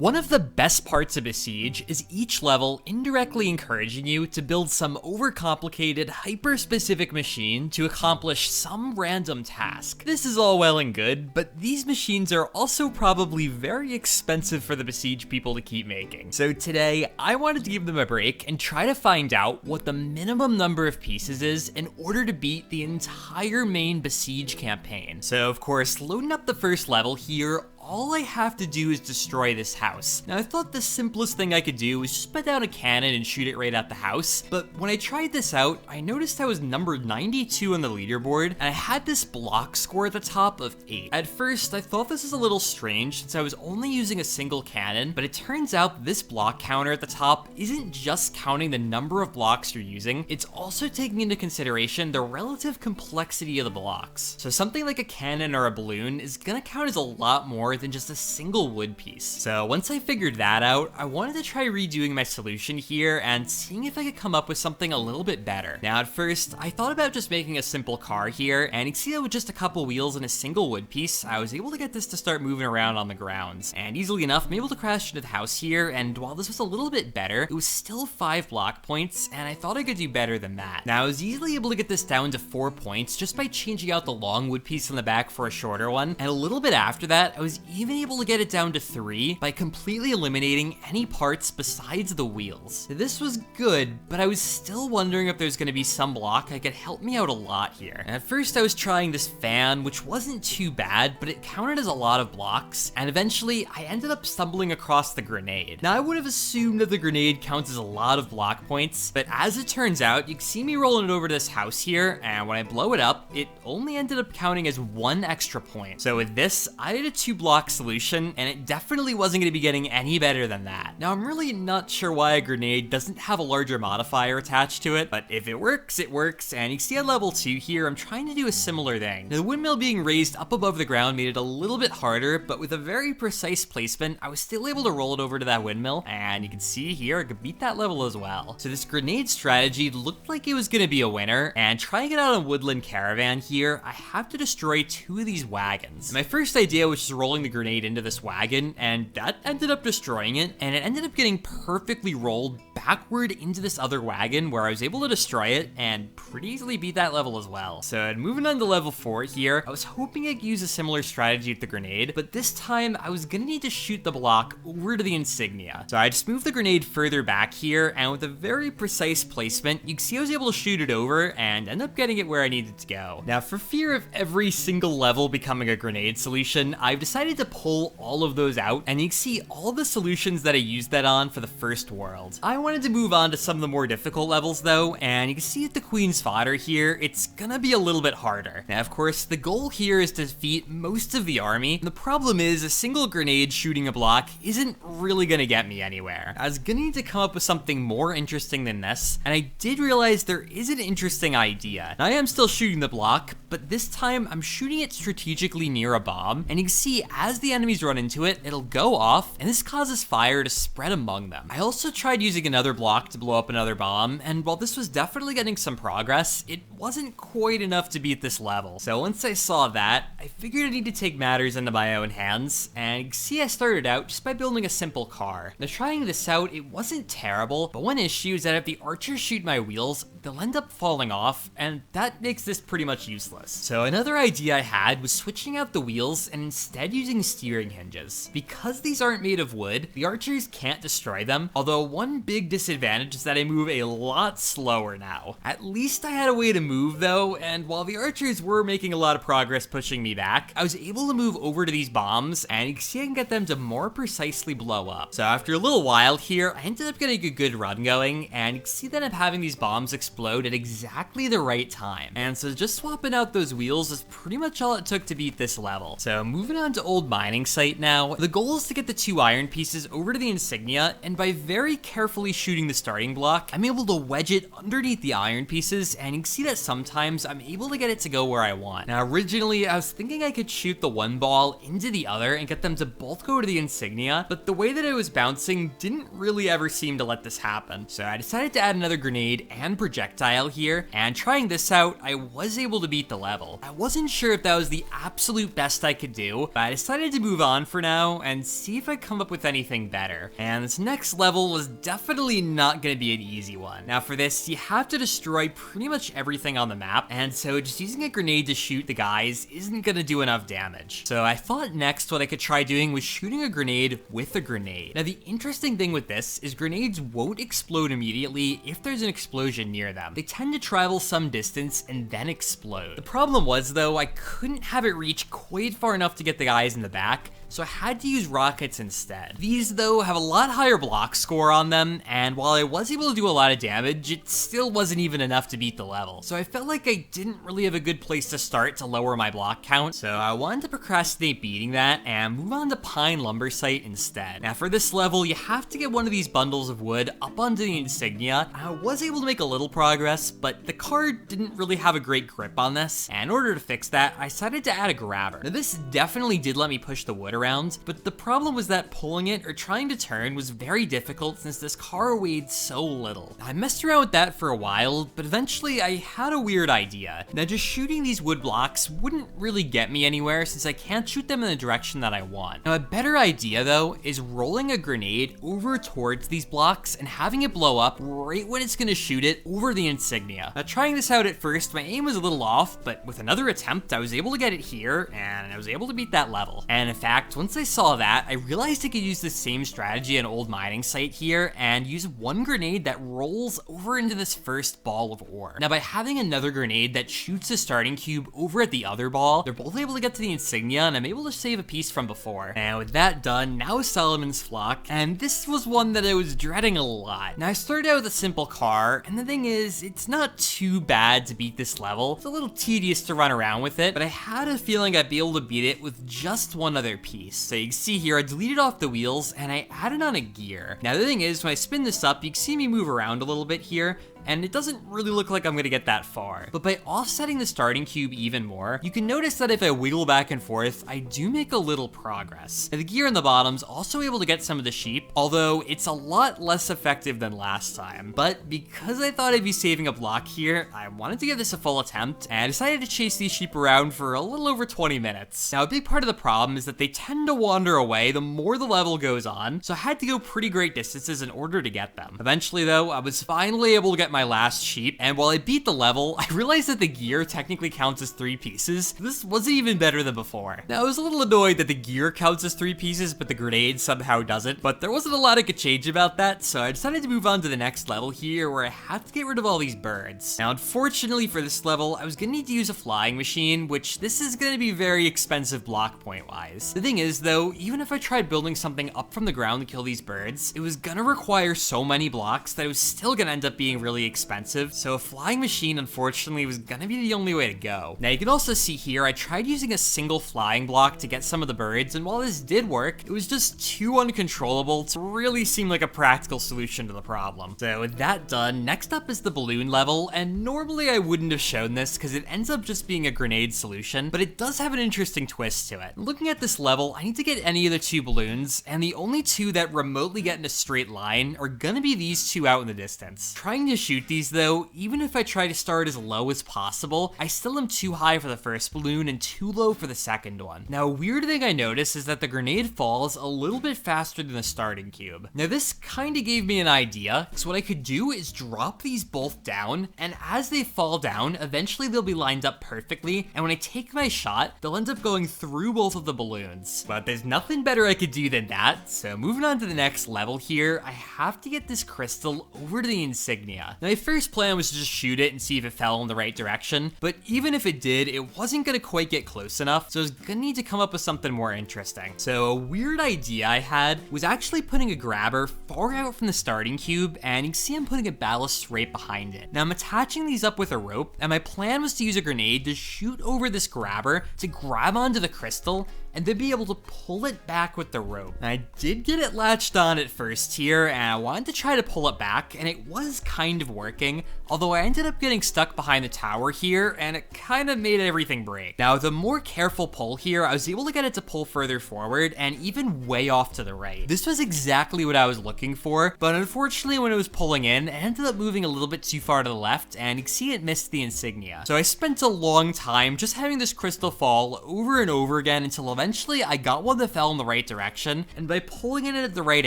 One of the best parts of Besiege is each level indirectly encouraging you to build some overcomplicated, hyper-specific machine to accomplish some random task. This is all well and good, but these machines are also probably very expensive for the Besiege people to keep making. So today, I wanted to give them a break and try to find out what the minimum number of pieces is in order to beat the entire main Besiege campaign. So of course, loading up the first level here, all I have to do is destroy this house. Now I thought the simplest thing I could do was just put down a cannon and shoot it right at the house, but when I tried this out, I noticed I was number 92 on the leaderboard, and I had this block score at the top of 8. At first, I thought this was a little strange since I was only using a single cannon, but it turns out this block counter at the top isn't just counting the number of blocks you're using, it's also taking into consideration the relative complexity of the blocks. So something like a cannon or a balloon is gonna count as a lot more than just a single wood piece. So once I figured that out, I wanted to try redoing my solution here and seeing if I could come up with something a little bit better. Now at first, I thought about just making a simple car here, and you can see that with just a couple wheels and a single wood piece, I was able to get this to start moving around on the grounds. And easily enough, I'm able to crash into the house here, and while this was a little bit better, it was still 5 block points, and I thought I could do better than that. Now I was easily able to get this down to 4 points just by changing out the long wood piece in the back for a shorter one, and a little bit after that, I was even able to get it down to 3 by completely eliminating any parts besides the wheels. This was good, but I was still wondering if there's going to be some block that could help me out a lot here. And at first I was trying this fan, which wasn't too bad, but it counted as a lot of blocks, and eventually I ended up stumbling across the grenade. Now I would have assumed that the grenade counts as a lot of block points, but as it turns out, you can see me rolling it over to this house here, and when I blow it up, it only ended up counting as 1 extra point. So with this, I did a 2-block solution, and it definitely wasn't going to be getting any better than that. Now I'm really not sure why a grenade doesn't have a larger modifier attached to it, but if it works, it works, and you can see at level 2 here, I'm trying to do a similar thing. Now, the windmill being raised up above the ground made it a little bit harder, but with a very precise placement, I was still able to roll it over to that windmill, and you can see here, I could beat that level as well. So this grenade strategy looked like it was going to be a winner, and trying it out on Woodland Caravan here, I have to destroy 2 of these wagons. And my first idea was just rolling the grenade into this wagon, and that ended up destroying it, and it ended up getting perfectly rolled backward into this other wagon where I was able to destroy it and pretty easily beat that level as well. So moving on to level 4 here, I was hoping I could use a similar strategy with the grenade, but this time I was gonna need to shoot the block over to the insignia. So I just moved the grenade further back here, and with a very precise placement, you can see I was able to shoot it over and end up getting it where I needed to go. Now for fear of every single level becoming a grenade solution, I've decided to pull all of those out, and you can see all the solutions that I used that on for the first world. I wanted to move on to some of the more difficult levels though, and you can see at the Queen's Fodder here, it's gonna be a little bit harder. Now of course, the goal here is to defeat most of the army. The problem is a single grenade shooting a block isn't really gonna get me anywhere. I was gonna need to come up with something more interesting than this, and I did realize there is an interesting idea. Now I am still shooting the block, but this time I'm shooting it strategically near a bomb, and you can see as the enemies run into it, it'll go off, and this causes fire to spread among them. I also tried using another block to blow up another bomb, and while this was definitely getting some progress, it wasn't quite enough to beat this level. So once I saw that, I figured I need to take matters into my own hands, and you can see I started out just by building a simple car. Now trying this out, it wasn't terrible, but one issue is that if the archers shoot my wheels, they'll end up falling off, and that makes this pretty much useless. So another idea I had was switching out the wheels and instead using steering hinges. Because these aren't made of wood, the archers can't destroy them, although one big disadvantage is that I move a lot slower now. At least I had a way to move though, and while the archers were making a lot of progress pushing me back, I was able to move over to these bombs, and you can see I can get them to more precisely blow up. So after a little while here, I ended up getting a good run going, and you can see that I'm having these bombs explode at exactly the right time. And so just swapping out those wheels is pretty much all it took to beat this level. So moving on to Old Mining Site now, the goal is to get the 2 iron pieces over to the insignia, and by very carefully shooting the starting block, I'm able to wedge it underneath the iron pieces, and you can see that sometimes I'm able to get it to go where I want. Now originally I was thinking I could shoot the one ball into the other and get them to both go to the insignia, but the way that it was bouncing didn't really ever seem to let this happen. So I decided to add another grenade and projectile here, and trying this out, I was able to beat the level. I wasn't sure if that was the absolute best I could do, but I decided decided to move on for now and see if I come up with anything better. And this next level was definitely not going to be an easy one. Now for this, you have to destroy pretty much everything on the map, and so just using a grenade to shoot the guys isn't going to do enough damage. So I thought next what I could try doing was shooting a grenade with a grenade. Now the interesting thing with this is grenades won't explode immediately if there's an explosion near them. They tend to travel some distance and then explode. The problem was though, I couldn't have it reach quite far enough to get the guys in the back, so I had to use rockets instead. These though have a lot higher block score on them, and while I was able to do a lot of damage, it still wasn't even enough to beat the level. So I felt like I didn't really have a good place to start to lower my block count, so I wanted to procrastinate beating that and move on to Pine Lumber Site instead. Now for this level, you have to get one of these bundles of wood up onto the insignia. I was able to make a little progress, but the car didn't really have a great grip on this, and in order to fix that, I decided to add a grabber. Now this definitely did let me push the wood around, but the problem was that pulling it or trying to turn was very difficult since this car weighed so little. I messed around with that for a while, but eventually I had a weird idea. Now just shooting these wood blocks wouldn't really get me anywhere since I can't shoot them in the direction that I want. Now a better idea though is rolling a grenade over towards these blocks and having it blow up right when it's gonna shoot it over the insignia. Now trying this out at first, my aim was a little off, but with another attempt, I was able to get it here and I was able to beat that level. And in fact, once I saw that, I realized I could use the same strategy at an old mining site here and use one grenade that rolls over into this first ball of ore. Now by having another grenade that shoots the starting cube over at the other ball, they're both able to get to the insignia and I'm able to save a piece from before. And with that done, now Solomon's Flock, and this was one that I was dreading a lot. Now I started out with a simple car, and the thing is, it's not too bad to beat this level. It's a little tedious to run around with it, but I had a feeling I'd be able to beat it with just one other piece. So you can see here, I deleted off the wheels and I added on a gear. Now the thing is, when I spin this up, you can see me move around a little bit here, and it doesn't really look like I'm gonna get that far. But by offsetting the starting cube even more, you can notice that if I wiggle back and forth, I do make a little progress. Now the gear in the bottom's also able to get some of the sheep, although it's a lot less effective than last time. But because I thought I'd be saving a block here, I wanted to give this a full attempt, and I decided to chase these sheep around for a little over 20 minutes. Now a big part of the problem is that they tend to wander away the more the level goes on, so I had to go pretty great distances in order to get them. Eventually though, I was finally able to get my last sheep, and while I beat the level, I realized that the gear technically counts as 3 pieces. This wasn't even better than before. Now I was a little annoyed that the gear counts as 3 pieces, but the grenade somehow doesn't, but there wasn't a lot I could change about that, so I decided to move on to the next level here, where I have to get rid of all these birds. Now unfortunately for this level, I was gonna need to use a flying machine, which this is gonna be very expensive block point wise. The thing is though, even if I tried building something up from the ground to kill these birds, it was gonna require so many blocks that it was still gonna end up being really expensive, so a flying machine unfortunately was gonna be the only way to go. Now you can also see here, I tried using a single flying block to get some of the birds, and while this did work, it was just too uncontrollable to really seem like a practical solution to the problem. So with that done, next up is the balloon level, and normally I wouldn't have shown this because it ends up just being a grenade solution, but it does have an interesting twist to it. Looking at this level, I need to get any of the 2 balloons, and the only 2 that remotely get in a straight line are gonna be these 2 out in the distance. Trying to shoot these though, even if I try to start as low as possible, I still am too high for the first balloon and too low for the second one. Now a weird thing I noticed is that the grenade falls a little bit faster than the starting cube. Now this kinda gave me an idea, because what I could do is drop these both down, and as they fall down, eventually they'll be lined up perfectly, and when I take my shot, they'll end up going through both of the balloons. But there's nothing better I could do than that, so moving on to the next level here, I have to get this crystal over to the insignia. Now my first plan was to just shoot it and see if it fell in the right direction, but even if it did, it wasn't gonna quite get close enough, so I was gonna need to come up with something more interesting. So a weird idea I had was actually putting a grabber far out from the starting cube, and you can see I'm putting a ballast right behind it. Now I'm attaching these up with a rope, and my plan was to use a grenade to shoot over this grabber to grab onto the crystal and then be able to pull it back with the rope. And I did get it latched on at first here, and I wanted to try to pull it back, and it was kind of working, although I ended up getting stuck behind the tower here, and it kind of made everything break. Now, the more careful pull here, I was able to get it to pull further forward, and even way off to the right. This was exactly what I was looking for, but unfortunately when it was pulling in, it ended up moving a little bit too far to the left, and you can see it missed the insignia. So I spent a long time just having this crystal fall over and over again until eventually I got one that fell in the right direction, and by pulling it at the right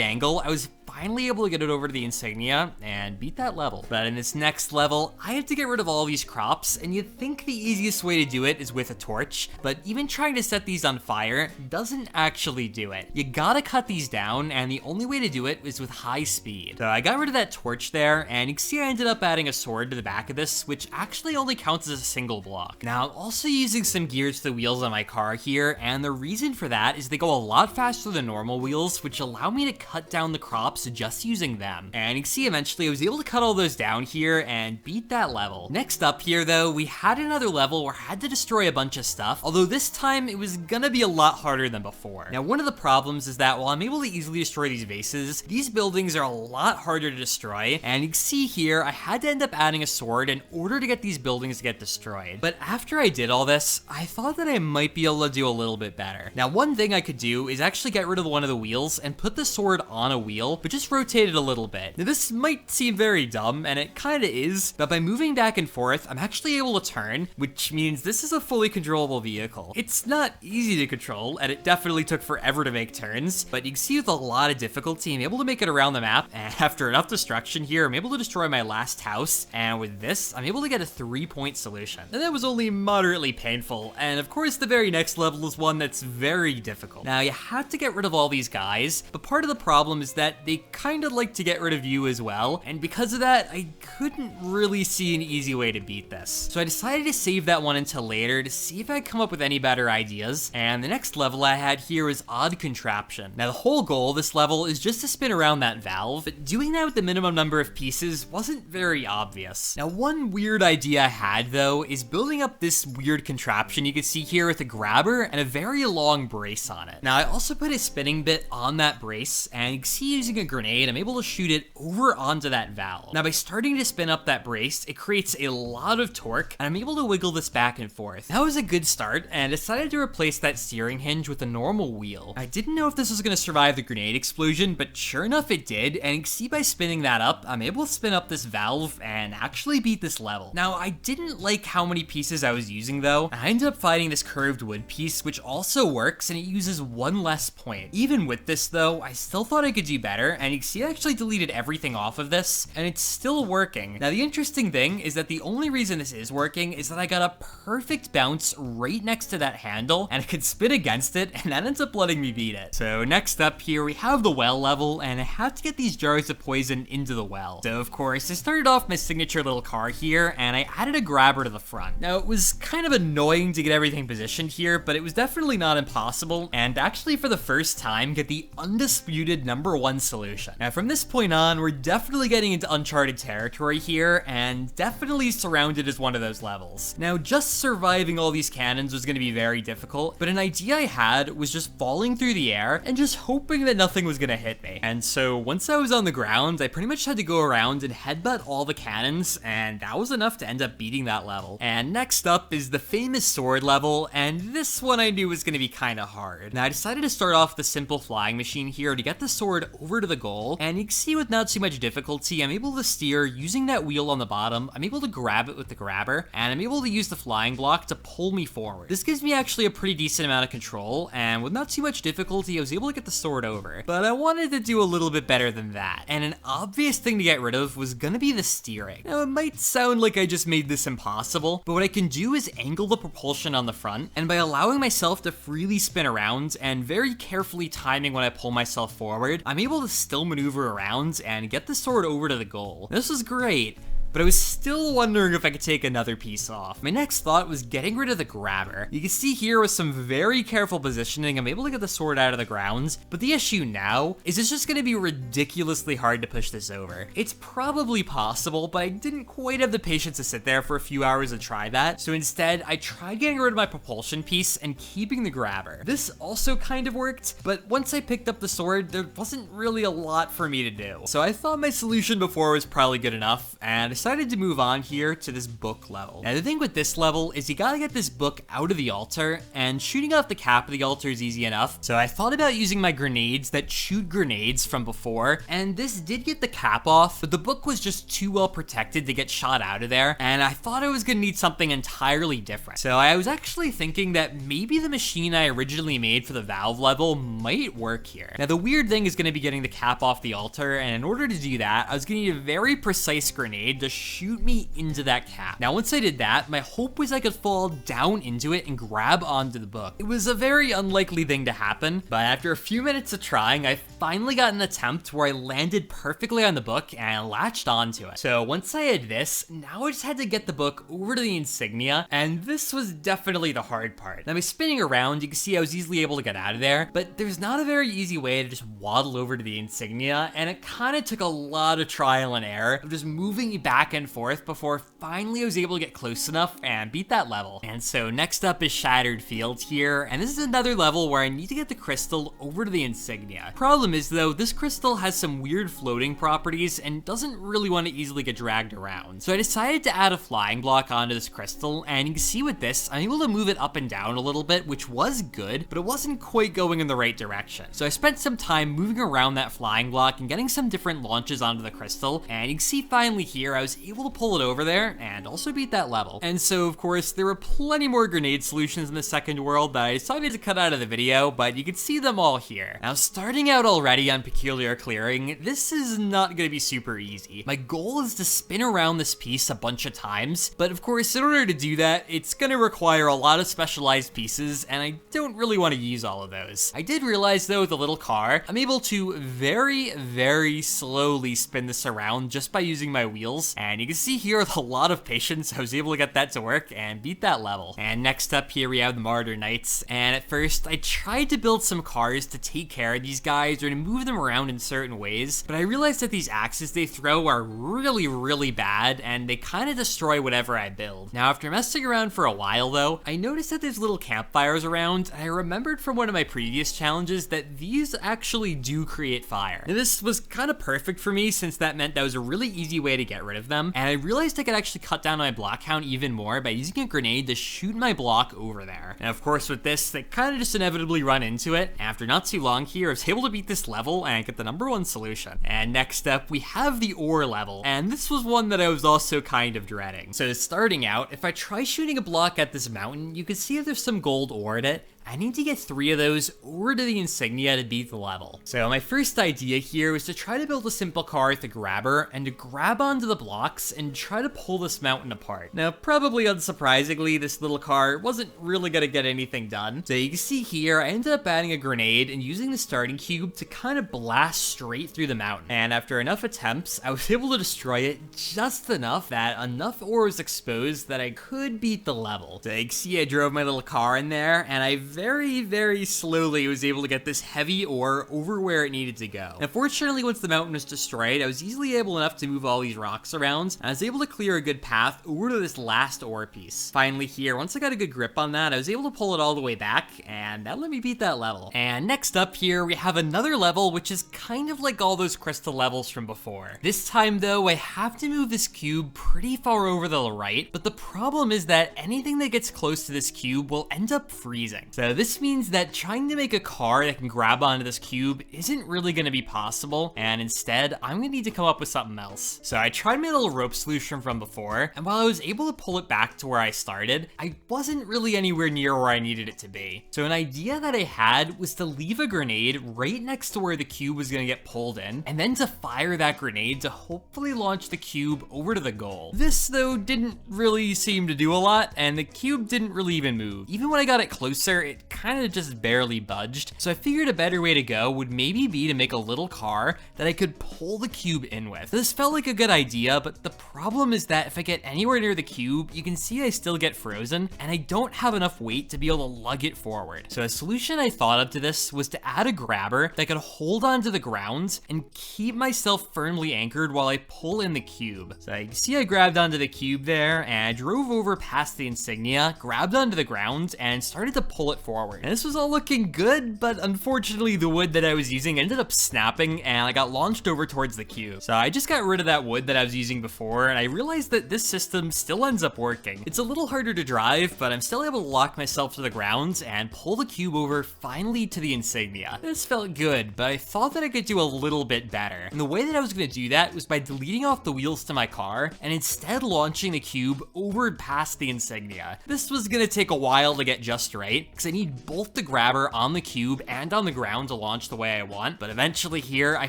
angle, I was finally able to get it over to the insignia and beat that level. But in this next level, I have to get rid of all these crops, and you'd think the easiest way to do it is with a torch, but even trying to set these on fire doesn't actually do it. You gotta cut these down, and the only way to do it is with high speed. So I got rid of that torch there, and you can see I ended up adding a sword to the back of this, which actually only counts as a single block. Now, I'm also using some gears to the wheels on my car here, and the reason for that is they go a lot faster than normal wheels, which allow me to cut down the crops just using them. And you can see eventually I was able to cut all those down here and beat that level. Next up here though, we had another level where I had to destroy a bunch of stuff, although this time it was gonna be a lot harder than before. Now, one of the problems is that while I'm able to easily destroy these vases, these buildings are a lot harder to destroy, and you can see here I had to end up adding a sword in order to get these buildings to get destroyed. But after I did all this, I thought that I might be able to do a little bit better. Now, one thing I could do is actually get rid of one of the wheels and put the sword on a wheel, but just rotate it a little bit. Now, this might seem very dumb, and it kinda is, but by moving back and forth, I'm actually able to turn, which means this is a fully controllable vehicle. It's not easy to control, and it definitely took forever to make turns, but you can see with a lot of difficulty, I'm able to make it around the map, and after enough destruction here, I'm able to destroy my last house, and with this, I'm able to get a 3-point solution. And that was only moderately painful, and of course, the very next level is one that's very difficult. Now, you have to get rid of all these guys, but part of the problem is that they kind of like to get rid of you as well, and because of that, I couldn't really see an easy way to beat this. So I decided to save that one until later to see if I could come up with any better ideas, and the next level I had here was Odd Contraption. Now, the whole goal of this level is just to spin around that valve, but doing that with the minimum number of pieces wasn't very obvious. Now, one weird idea I had, though, is building up this weird contraption you can see here with a grabber and a very long brace on it. Now, I also put a spinning bit on that brace, and you can see using a grenade, I'm able to shoot it over onto that valve. Now, by starting to spin up that brace, it creates a lot of torque, and I'm able to wiggle this back and forth. That was a good start, and I decided to replace that steering hinge with a normal wheel. I didn't know if this was going to survive the grenade explosion, but sure enough it did, and you can see by spinning that up, I'm able to spin up this valve and actually beat this level. Now, I didn't like how many pieces I was using though. I ended up finding this curved wood piece, which also works, and it uses one less point. Even with this though, I still thought I could do better, and you can see I actually deleted everything off of this, and it's still working. Now, the interesting thing is that the only reason this is working is that I got a perfect bounce right next to that handle, and I could spin against it, and that ends up letting me beat it. So next up here, we have the well level, and I have to get these jars of poison into the well. So of course, I started off my signature little car here, and I added a grabber to the front. Now, it was kind of annoying to get everything positioned here, but it was definitely not impossible, and actually for the first time, get the undisputed #1 solution. Now, from this point on, we're definitely getting into uncharted territory here, and definitely surrounded as one of those levels. Now, just surviving all these cannons was going to be very difficult, but an idea I had was just falling through the air and just hoping that nothing was going to hit me. And so once I was on the ground, I pretty much had to go around and headbutt all the cannons, and that was enough to end up beating that level. And next up is the famous sword level, and this one I knew was going to be kind of hard. Now, I decided to start off the simple flying machine here to get the sword over to the goal, and you can see with not too much difficulty, I'm able to steer using that wheel on the bottom. I'm able to grab it with the grabber, and I'm able to use the flying block to pull me forward. This gives me actually a pretty decent amount of control, and with not too much difficulty, I was able to get the sword over. But I wanted to do a little bit better than that, and an obvious thing to get rid of was gonna be the steering. Now, it might sound like I just made this impossible, but what I can do is angle the propulsion on the front, and by allowing myself to freely spin around and very carefully timing when I pull myself forward, I'm able to still maneuver around and get the sword over to the goal. This was great, but I was still wondering if I could take another piece off. My next thought was getting rid of the grabber. You can see here with some very careful positioning, I'm able to get the sword out of the ground, but the issue now is it's just gonna be ridiculously hard to push this over. It's probably possible, but I didn't quite have the patience to sit there for a few hours and try that, so instead, I tried getting rid of my propulsion piece and keeping the grabber. This also kind of worked, but once I picked up the sword, there wasn't really a lot for me to do. So I thought my solution before was probably good enough, and I decided to move on here to this book level. Now the thing with this level is you gotta get this book out of the altar, and shooting off the cap of the altar is easy enough. So I thought about using my grenades that shoot grenades from before, and this did get the cap off, but the book was just too well protected to get shot out of there, and I thought I was gonna need something entirely different. So I was actually thinking that maybe the machine I originally made for the valve level might work here. Now the weird thing is gonna be getting the cap off the altar, and in order to do that, I was gonna need a very precise grenade to shoot me into that cap. Now once I did that, my hope was I could fall down into it and grab onto the book. It was a very unlikely thing to happen, but after a few minutes of trying, I finally got an attempt where I landed perfectly on the book and latched onto it. So once I had this, now I just had to get the book over to the insignia, and this was definitely the hard part. Now by spinning around, you can see I was easily able to get out of there, but there's not a very easy way to just waddle over to the insignia, and it kind of took a lot of trial and error of just moving back and forth before finally I was able to get close enough and beat that level. And so next up is Shattered Fields here, and this is another level where I need to get the crystal over to the insignia. Problem is though, this crystal has some weird floating properties and doesn't really want to easily get dragged around. So I decided to add a flying block onto this crystal, and you can see with this, I'm able to move it up and down a little bit, which was good, but it wasn't quite going in the right direction. So I spent some time moving around that flying block and getting some different launches onto the crystal, and you can see finally here, I was able to pull it over there and also beat that level. And so of course, there were plenty more grenade solutions in the second world that I decided to cut out of the video, but you can see them all here. Now starting out already on Peculiar Clearing, this is not going to be super easy. My goal is to spin around this piece a bunch of times, but of course in order to do that, it's going to require a lot of specialized pieces, and I don't really want to use all of those. I did realize though with the little car, I'm able to very slowly spin this around just by using my wheels, and you can see here with a lot of patience, I was able to get that to work and beat that level. And next up here we have the Martyr Knights, and at first I tried to build some cars to take care of these guys or to move them around in certain ways, but I realized that these axes they throw are really bad, and they kind of destroy whatever I build. Now after messing around for a while though, I noticed that there's little campfires around, and I remembered from one of my previous challenges that these actually do create fire. Now this was kind of perfect for me since that meant that was a really easy way to get rid of them, and I realized I could actually cut down my block count even more by using a grenade to shoot my block over there. And of course with this, they kind of just inevitably run into it. After not too long here, I was able to beat this level and get the #1 solution. And next up, we have the ore level, and this was one that I was also kind of dreading. So starting out, if I try shooting a block at this mountain, you can see that there's some gold ore in it. I need to get 3 of those over to the insignia to beat the level. So my first idea here was to try to build a simple car with a grabber and to grab onto the blocks and try to pull this mountain apart. Now probably unsurprisingly, this little car wasn't really gonna get anything done. So you can see here, I ended up adding a grenade and using the starting cube to kind of blast straight through the mountain. And after enough attempts, I was able to destroy it just enough that enough ore was exposed that I could beat the level. So you can see I drove my little car in there, and I very slowly was able to get this heavy ore over where it needed to go. Unfortunately, once the mountain was destroyed, I was easily able enough to move all these rocks around, and I was able to clear a good path over to this last ore piece. Finally here, once I got a good grip on that, I was able to pull it all the way back, and that let me beat that level. And next up here, we have another level, which is kind of like all those crystal levels from before. This time though, I have to move this cube pretty far over to the right, but the problem is that anything that gets close to this cube will end up freezing. So this means that trying to make a car that can grab onto this cube isn't really going to be possible, and instead, I'm going to need to come up with something else. So I tried my little rope solution from before, and while I was able to pull it back to where I started, I wasn't really anywhere near where I needed it to be. So an idea that I had was to leave a grenade right next to where the cube was going to get pulled in, and then to fire that grenade to hopefully launch the cube over to the goal. This, though, didn't really seem to do a lot, and the cube didn't really even move. Even when I got it closer, it kind of just barely budged. So I figured a better way to go would maybe be to make a little car that I could pull the cube in with. This felt like a good idea, but the problem is that if I get anywhere near the cube, you can see I still get frozen, and I don't have enough weight to be able to lug it forward. So a solution I thought of to this was to add a grabber that could hold onto the ground and keep myself firmly anchored while I pull in the cube. So you can see I grabbed onto the cube there, and I drove over past the insignia, grabbed onto the ground, and started to pull it forward. And this was all looking good, but unfortunately the wood that I was using ended up snapping and I got launched over towards the cube. So I just got rid of that wood that I was using before, and I realized that this system still ends up working. It's a little harder to drive, but I'm still able to lock myself to the ground and pull the cube over finally to the insignia. This felt good, but I thought that I could do a little bit better. And the way that I was going to do that was by deleting off the wheels to my car and instead launching the cube over past the insignia. This was going to take a while to get just right, because I need both the grabber on the cube and on the ground to launch the way I want, but eventually here, I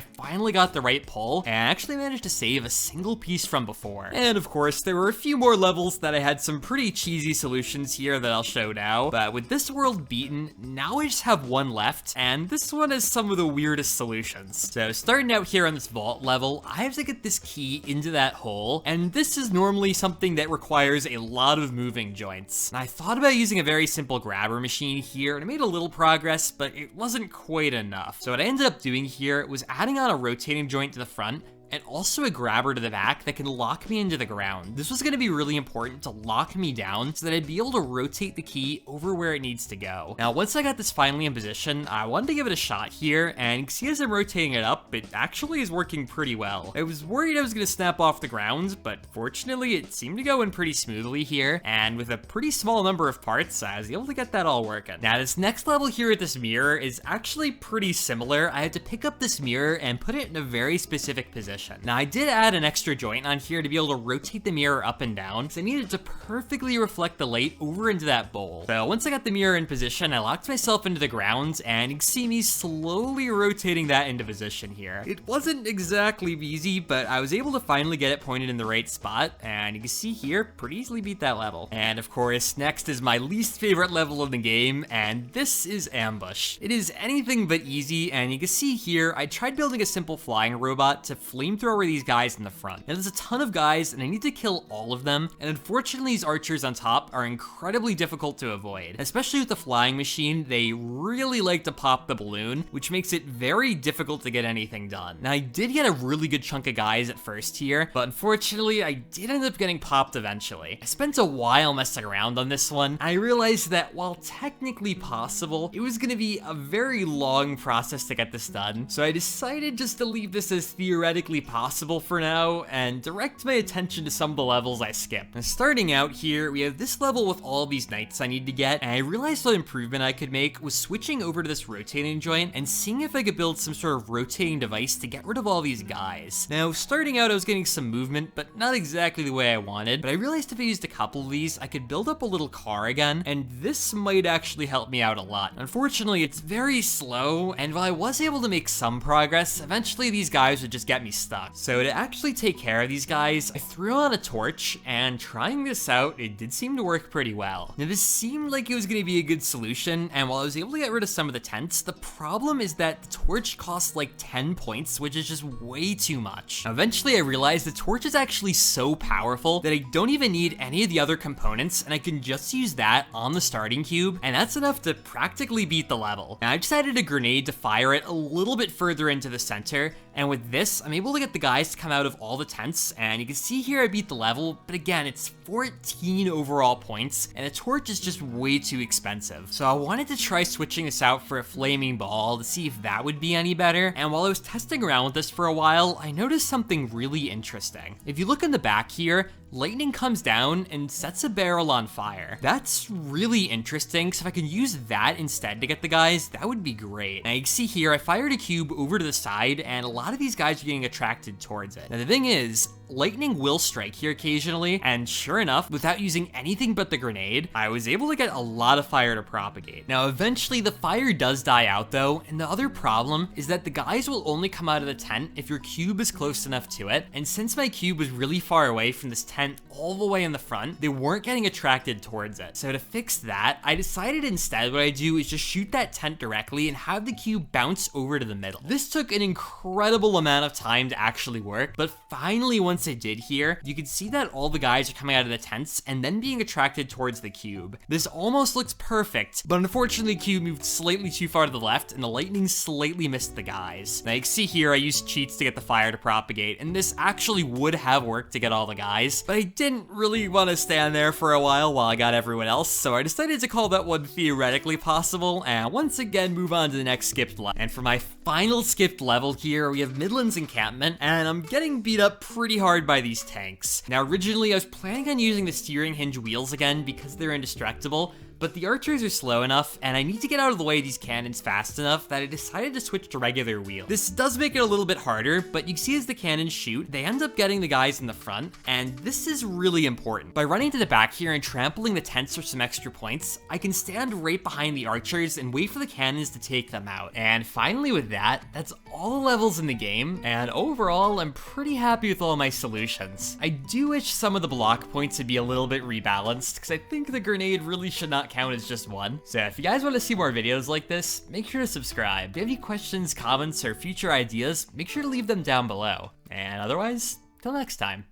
finally got the right pull, and I actually managed to save a single piece from before. And of course, there were a few more levels that I had some pretty cheesy solutions here that I'll show now, but with this world beaten, now I just have one left, and this one has some of the weirdest solutions. So starting out here on this vault level, I have to get this key into that hole, and this is normally something that requires a lot of moving joints. And I thought about using a very simple grabber machine here, and I made a little progress, but it wasn't quite enough. So what I ended up doing here was adding on a rotating joint to the front, and also a grabber to the back that can lock me into the ground. This was going to be really important to lock me down so that I'd be able to rotate the key over where it needs to go. Now, once I got this finally in position, I wanted to give it a shot here, and you can see as I'm rotating it up, it actually is working pretty well. I was worried I was going to snap off the ground, but fortunately it seemed to go in pretty smoothly here, and with a pretty small number of parts, I was able to get that all working. Now, this next level here with this mirror is actually pretty similar. I had to pick up this mirror and put it in a very specific position. Now, I did add an extra joint on here to be able to rotate the mirror up and down, because I needed to perfectly reflect the light over into that bowl. So once I got the mirror in position, I locked myself into the ground, and you can see me slowly rotating that into position here. It wasn't exactly easy, but I was able to finally get it pointed in the right spot, and you can see here, pretty easily beat that level. And of course, next is my least favorite level of the game, and this is Ambush. It is anything but easy, and you can see here, I tried building a simple flying robot to flamethrower these guys in the front. Now, there's a ton of guys, and I need to kill all of them, and unfortunately these archers on top are incredibly difficult to avoid. Especially with the flying machine, they really like to pop the balloon, which makes it very difficult to get anything done. Now, I did get a really good chunk of guys at first here, but unfortunately I did end up getting popped eventually. I spent a while messing around on this one. I realized that while technically possible, it was going to be a very long process to get this done, so I decided just to leave this as theoretically possible for now and direct my attention to some of the levels I skipped. Now, starting out here, we have this level with all of these knights I need to get, and I realized the improvement I could make was switching over to this rotating joint and seeing if I could build some sort of rotating device to get rid of all these guys. Now, starting out, I was getting some movement, but not exactly the way I wanted, but I realized if I used a couple of these, I could build up a little car again, and this might actually help me out a lot. Unfortunately, it's very slow, and while I was able to make some progress, eventually these guys would just get me stuck. So to actually take care of these guys, I threw on a torch, and trying this out, it did seem to work pretty well. Now, this seemed like it was going to be a good solution, and while I was able to get rid of some of the tents, the problem is that the torch costs like 10 points, which is just way too much. Now, eventually I realized the torch is actually so powerful that I don't even need any of the other components, and I can just use that on the starting cube, and that's enough to practically beat the level. Now, I just added a grenade to fire it a little bit further into the center, and with this, I'm able to get the guys to come out of all the tents, and you can see here I beat the level, but again, it's 14 overall points, and the torch is just way too expensive. So I wanted to try switching this out for a flaming ball to see if that would be any better, and while I was testing around with this for a while, I noticed something really interesting. If you look in the back here, lightning comes down and sets a barrel on fire. That's really interesting, so if I can use that instead to get the guys, that would be great. Now you can see here, I fired a cube over to the side, and a lot of these guys are getting attracted towards it. Now the thing is, lightning will strike here occasionally, and sure enough, without using anything but the grenade, I was able to get a lot of fire to propagate. Now eventually the fire does die out though, and the other problem is that the guys will only come out of the tent if your cube is close enough to it, and since my cube was really far away from this tent all the way in the front, they weren't getting attracted towards it. So to fix that, I decided instead what I do is just shoot that tent directly and have the cube bounce over to the middle. This took an incredible amount of time to actually work, but finally once it did here, you can see that all the guys are coming out of the tents and then being attracted towards the cube. This almost looks perfect, but unfortunately the cube moved slightly too far to the left and the lightning slightly missed the guys. Now you can see here I used cheats to get the fire to propagate, and this actually would have worked to get all the guys, but I didn't really want to stand there for a while I got everyone else, so I decided to call that one theoretically possible, and once again move on to the next skipped level. And for my final skipped level here, we have Midland's encampment, and I'm getting beat up pretty hard by these tanks. Now originally I was planning on using the steering hinge wheels again because they're indestructible, but the archers are slow enough, and I need to get out of the way of these cannons fast enough that I decided to switch to regular wheels. This does make it a little bit harder, but you can see as the cannons shoot, they end up getting the guys in the front, and this is really important. By running to the back here and trampling the tents for some extra points, I can stand right behind the archers and wait for the cannons to take them out. And finally with that, that's all the levels in the game, and overall, I'm pretty happy with all my solutions. I do wish some of the block points would be a little bit rebalanced, because I think the grenade really should not count as just one. So if you guys want to see more videos like this, make sure to subscribe. If you have any questions, comments, or future ideas, make sure to leave them down below. And otherwise, till next time.